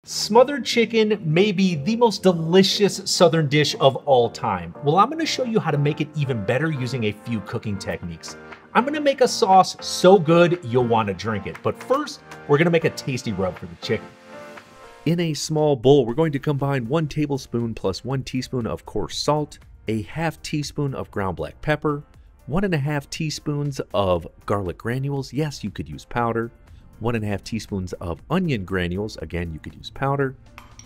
Smothered chicken may be the most delicious Southern dish of all time. Well, I'm gonna show you how to make it even better using a few cooking techniques. I'm gonna make a sauce so good you'll wanna drink it. But first, we're gonna make a tasty rub for the chicken. In a small bowl, we're going to combine 1 tablespoon plus 1 teaspoon of coarse salt, a half teaspoon of ground black pepper, 1.5 teaspoons of garlic granules. Yes, you could use powder. 1.5 teaspoons of onion granules, again you could use powder,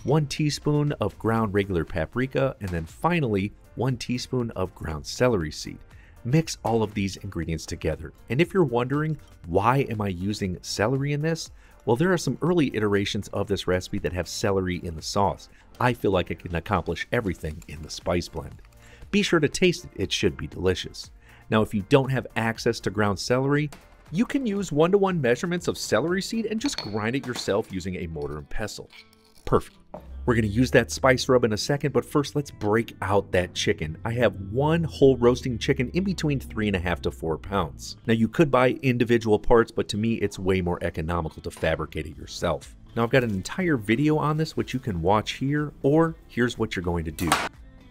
1 teaspoon of ground regular paprika, and then finally 1 teaspoon of ground celery seed. Mix all of these ingredients together. And if you're wondering, why am I using celery in this? Well, there are some early iterations of this recipe that have celery in the sauce. I feel like it can accomplish everything in the spice blend. Be sure to taste it, it should be delicious. Now, if you don't have access to ground celery, you can use 1-to-1 measurements of celery seed and just grind it yourself using a mortar and pestle. Perfect. We're going to use that spice rub in a second, but first let's break out that chicken. I have 1 whole roasting chicken in between 3.5 to 4 pounds. Now you could buy individual parts, but to me it's way more economical to fabricate it yourself. Now I've got an entire video on this which you can watch here, or here's what you're going to do.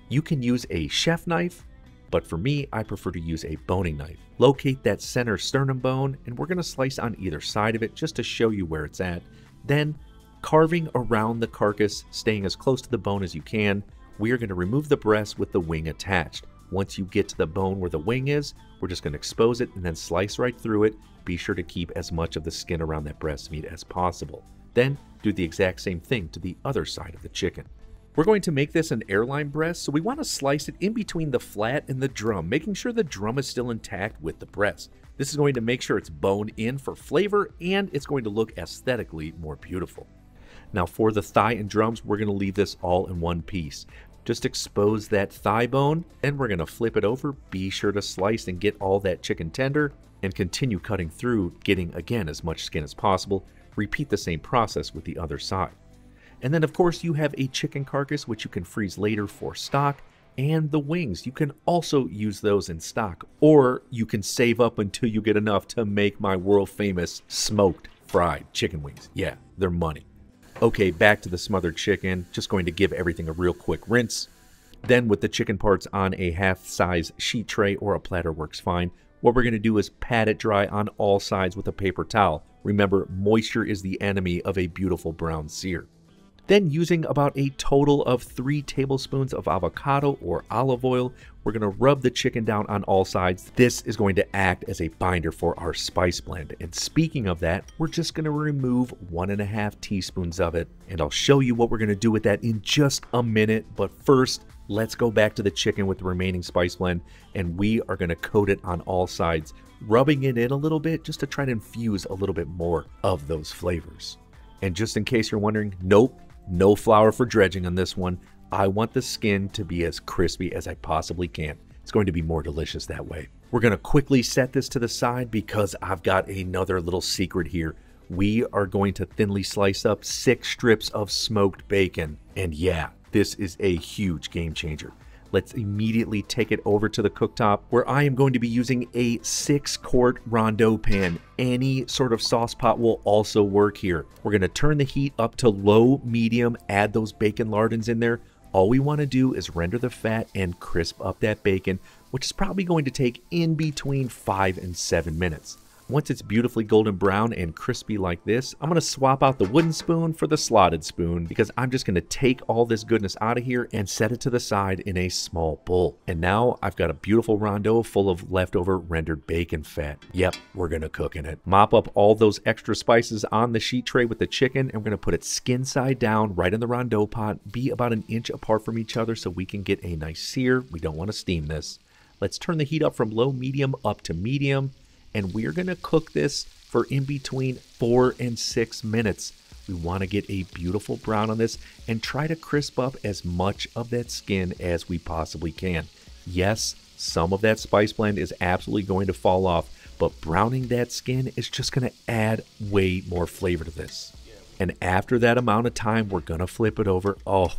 You can use a chef knife, but for me, I prefer to use a boning knife. Locate that center sternum bone, and we're gonna slice on either side of it just to show you where it's at. Then, carving around the carcass, staying as close to the bone as you can, we are gonna remove the breast with the wing attached. Once you get to the bone where the wing is, we're just gonna expose it and then slice right through it. Be sure to keep as much of the skin around that breast meat as possible. Then, do the exact same thing to the other side of the chicken. We're going to make this an airline breast, so we want to slice it in between the flat and the drum, making sure the drum is still intact with the breast. This is going to make sure it's bone in for flavor, and it's going to look aesthetically more beautiful. Now for the thigh and drums, we're going to leave this all in one piece. Just expose that thigh bone, and we're going to flip it over. Be sure to slice and get all that chicken tender, and continue cutting through, getting again as much skin as possible. Repeat the same process with the other side. And then of course you have a chicken carcass which you can freeze later for stock, and the wings. You can also use those in stock, or you can save up until you get enough to make my world famous smoked fried chicken wings. Yeah, they're money. Okay, back to the smothered chicken. Just going to give everything a real quick rinse. Then with the chicken parts on a half-size sheet tray or a platter works fine. What we're going to do is pat it dry on all sides with a paper towel. Remember, moisture is the enemy of a beautiful brown sear. Then using about a total of 3 tablespoons of avocado or olive oil, we're going to rub the chicken down on all sides. This is going to act as a binder for our spice blend. And speaking of that, we're just going to remove 1.5 teaspoons of it. And I'll show you what we're going to do with that in just a minute. But first, let's go back to the chicken with the remaining spice blend. And we are going to coat it on all sides, rubbing it in a little bit just to try to infuse a little bit more of those flavors. And just in case you're wondering, nope. No flour for dredging on this one. I want the skin to be as crispy as I possibly can. It's going to be more delicious that way. We're going to quickly set this to the side because I've got another little secret here. We are going to thinly slice up 6 strips of smoked bacon. And yeah, this is a huge game changer. Let's immediately take it over to the cooktop where I am going to be using a 6-quart rondeau pan. Any sort of sauce pot will also work here. We're going to turn the heat up to low, medium, add those bacon lardons in there. All we want to do is render the fat and crisp up that bacon, which is probably going to take in between 5 and 7 minutes. Once it's beautifully golden brown and crispy like this, I'm going to swap out the wooden spoon for the slotted spoon because I'm just going to take all this goodness out of here and set it to the side in a small bowl. And now I've got a beautiful rondeau full of leftover rendered bacon fat. Yep, we're going to cook in it. Mop up all those extra spices on the sheet tray with the chicken, and we're going to put it skin side down right in the rondeau pot. Be about 1 inch apart from each other so we can get a nice sear. We don't want to steam this. Let's turn the heat up from low, medium up to medium. And we're going to cook this for in between 4 and 6 minutes. We want to get a beautiful brown on this and try to crisp up as much of that skin as we possibly can. Yes, some of that spice blend is absolutely going to fall off, but browning that skin is just going to add way more flavor to this. And after that amount of time, we're going to flip it over. Oh,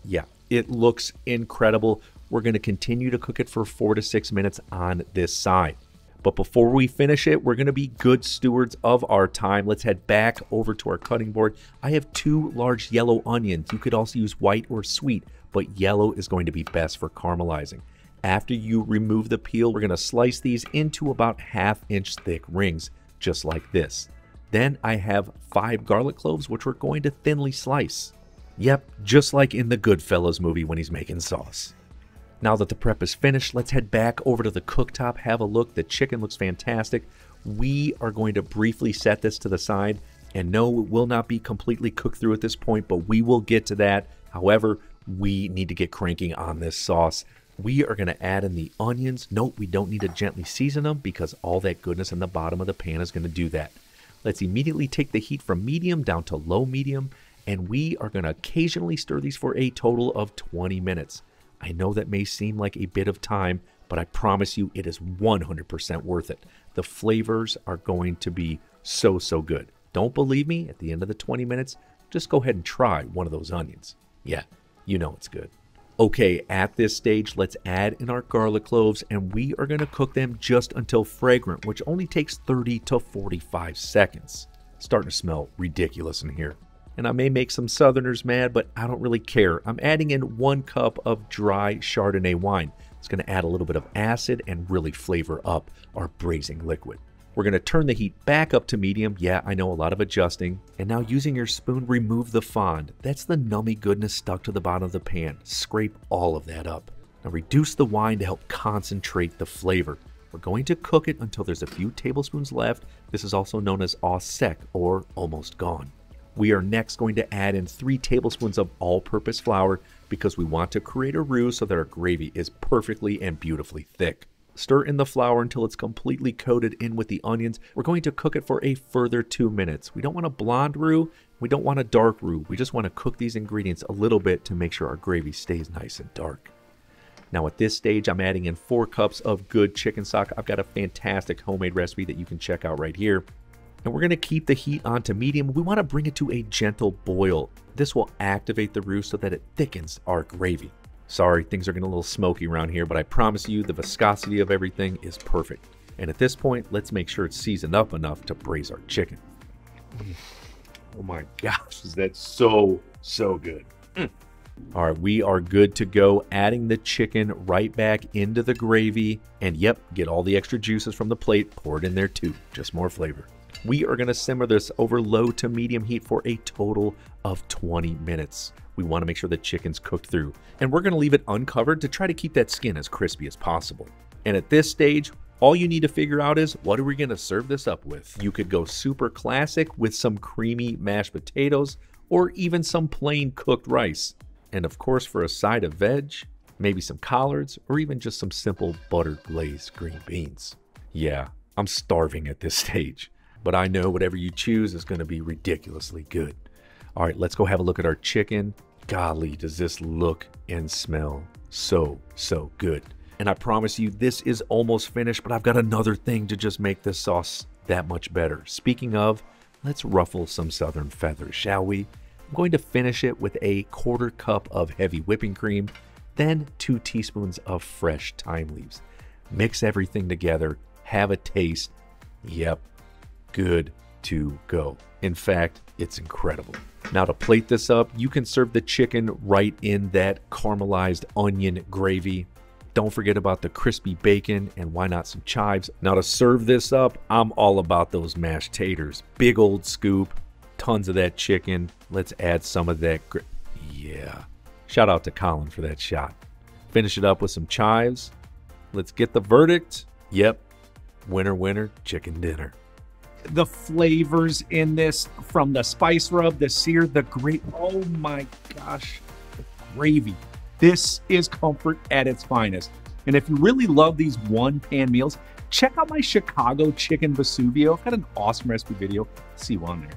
yeah, it looks incredible. We're going to continue to cook it for 4 to 6 minutes on this side. But before we finish it, we're going to be good stewards of our time. Let's head back over to our cutting board. I have 2 large yellow onions. You could also use white or sweet, but yellow is going to be best for caramelizing. After you remove the peel, we're going to slice these into about 1/2 inch thick rings, just like this. Then I have 5 garlic cloves, which we're going to thinly slice. Yep, just like in the Goodfellas movie when he's making sauce. Now that the prep is finished, let's head back over to the cooktop, have a look. The chicken looks fantastic. We are going to briefly set this to the side, and no, it will not be completely cooked through at this point, but we will get to that. However, we need to get cranking on this sauce. We are going to add in the onions. Note, we don't need to gently season them because all that goodness in the bottom of the pan is going to do that. Let's immediately take the heat from medium down to low medium, and we are going to occasionally stir these for a total of 20 minutes. I know that may seem like a bit of time, but I promise you it is 100% worth it. The flavors are going to be so good. Don't believe me? At the end of the 20 minutes, just go ahead and try one of those onions. Yeah, you know it's good. Okay, at this stage, let's add in our garlic cloves, and we are going to cook them just until fragrant, which only takes 30 to 45 seconds. Starting to smell ridiculous in here. And I may make some Southerners mad, but I don't really care. I'm adding in 1 cup of dry Chardonnay wine. It's going to add a little bit of acid and really flavor up our braising liquid. We're going to turn the heat back up to medium. Yeah, I know, a lot of adjusting. And now using your spoon, remove the fond. That's the nummy goodness stuck to the bottom of the pan. Scrape all of that up. Now reduce the wine to help concentrate the flavor. We're going to cook it until there's a few tablespoons left. This is also known as au sec, or almost gone. We are next going to add in 3 tablespoons of all-purpose flour because we want to create a roux so that our gravy is perfectly and beautifully thick. Stir in the flour until it's completely coated in with the onions. We're going to cook it for a further 2 minutes. We don't want a blonde roux. We don't want a dark roux. We just want to cook these ingredients a little bit to make sure our gravy stays nice and dark. Now at this stage, I'm adding in 4 cups of good chicken stock. I've got a fantastic homemade recipe that you can check out right here. And we're going to keep the heat on to medium. We want to bring it to a gentle boil. This will activate the roux so that it thickens our gravy. Sorry, things are getting a little smoky around here, but I promise you the viscosity of everything is perfect. And at this point, let's make sure it's seasoned up enough to braise our chicken. Oh my gosh, is that so good. All right, we are good to go. Adding the chicken right back into the gravy. And yep, get all the extra juices from the plate, pour it in there too. Just more flavor. We are going to simmer this over low to medium heat for a total of 20 minutes. We want to make sure the chicken's cooked through. And we're going to leave it uncovered to try to keep that skin as crispy as possible. And at this stage, all you need to figure out is, what are we going to serve this up with? You could go super classic with some creamy mashed potatoes or even some plain cooked rice. And of course, for a side of veg, maybe some collards or even just some simple butter glazed green beans. Yeah, I'm starving at this stage. But I know whatever you choose is going to be ridiculously good. All right, let's go have a look at our chicken. Golly, does this look and smell so good. And I promise you, this is almost finished, but I've got another thing to just make this sauce that much better. Speaking of, let's ruffle some southern feathers, shall we? I'm going to finish it with a 1/4 cup of heavy whipping cream, then 2 teaspoons of fresh thyme leaves. Mix everything together, have a taste. Yep. Good to go. In fact, it's incredible. Now to plate this up, you can serve the chicken right in that caramelized onion gravy. Don't forget about the crispy bacon and why not some chives. Now to serve this up, I'm all about those mashed taters. Big old scoop, tons of that chicken. Let's add some of that. Yeah. Shout out to Colin for that shot. Finish it up with some chives. Let's get the verdict. Yep. Winner, winner, chicken dinner. The flavors in this, from the spice rub, the seared, the gravy. Oh my gosh, the gravy. This is comfort at its finest. And if you really love these one-pan meals, check out my Chicago Chicken Vesuvio. I've got an awesome recipe video. See you on there.